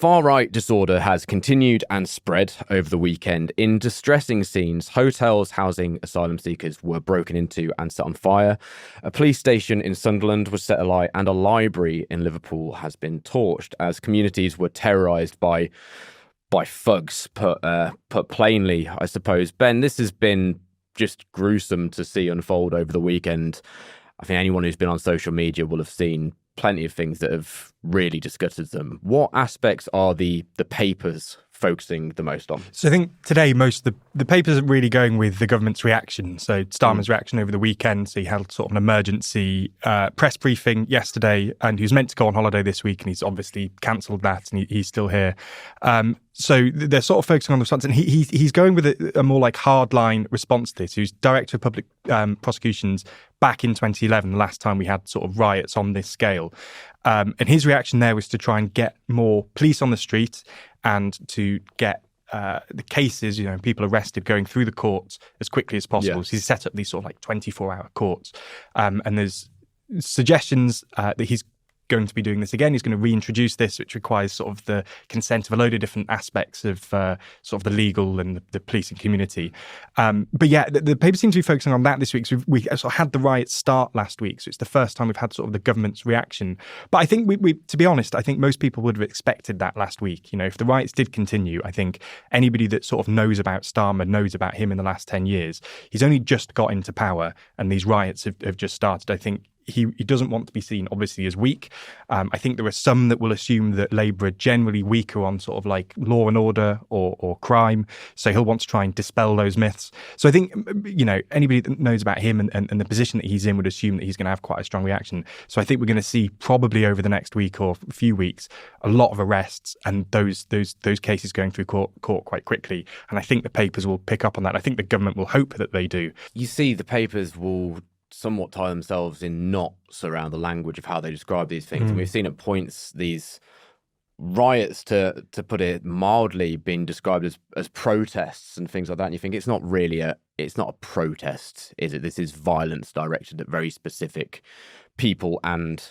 Far-right disorder has continued and spread over the weekend. In distressing scenes, hotels housing asylum seekers were broken into and set on fire. A police station in Sunderland was set alight, and a library in Liverpool has been torched as communities were terrorised by thugs, put plainly, I suppose. Ben, this has been just gruesome to see unfold over the weekend. I think anyone who's been on social media will have seen plenty of things that have really disgusted them. What aspects are the papers focusing the most on? So I think today most of the papers are really going with the government's reaction. So Starmer's reaction over the weekend. So he held sort of an emergency press briefing yesterday, and he was meant to go on holiday this week, and he's obviously cancelled that, and he's still here. So they're sort of focusing on the response, and he's going with a more like hardline response to this. He was Director of Public Prosecutions back in 2011, the last time we had sort of riots on this scale. And his reaction there was to try and get more police on the street and to get the cases, people arrested going through the courts as quickly as possible. Yes. So he's set up these sort of like 24-hour courts. And there's suggestions that he's going to be doing this again. He's going to reintroduce this, which requires sort of the consent of a load of different aspects of sort of the legal and the policing community. But yeah, the paper seems to be focusing on that this week. So we sort of had the riots start last week, so it's the first time we've had sort of the government's reaction. But I think we to be honest, I think most people would have expected that last week. If the riots did continue, I think anybody that sort of knows about Starmer knows about him in the last 10 years. He's only just got into power, and these riots have just started. I think he doesn't want to be seen, obviously, as weak. I think there are some that will assume that Labour are generally weaker on sort of like law and order or crime. So he'll want to try and dispel those myths. So I think, anybody that knows about him and the position that he's in would assume that he's going to have quite a strong reaction. So I think we're going to see probably over the next week or a few weeks, a lot of arrests and those cases going through court quite quickly. And I think the papers will pick up on that. I think the government will hope that they do. You see the papers will somewhat tie themselves in knots around the language of how they describe these things. And we've seen at points these riots, to put it mildly, being described as protests and things like that. And you think it's not a protest, is it? This is violence directed at very specific people and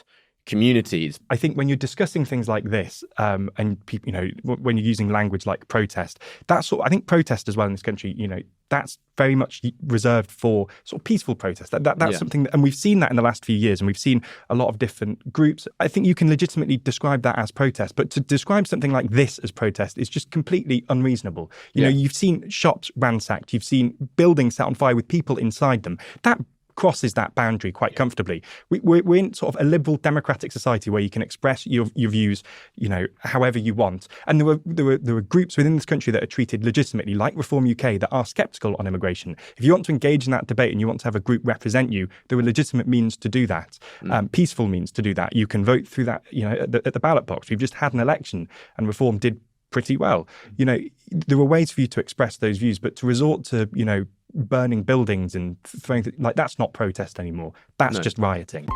communities. I think when you're discussing things like this, and people, when you're using language like protest, I think protest as well in this country, that's very much reserved for sort of peaceful protest. That's something and we've seen that in the last few years, and we've seen a lot of different groups. I think you can legitimately describe that as protest, but to describe something like this as protest is just completely unreasonable. You've seen shops ransacked, you've seen buildings set on fire with people inside them. That crosses that boundary quite comfortably. We're in sort of a liberal democratic society where you can express your views, however you want. And there were groups within this country that are treated legitimately, like Reform UK, that are sceptical on immigration. If you want to engage in that debate and you want to have a group represent you, there are legitimate means to do that, peaceful means to do that. You can vote through that, at the ballot box. We've just had an election, and Reform did pretty well. There were ways for you to express those views, but to resort to, burning buildings and throwing, that's not protest anymore. That's just rioting.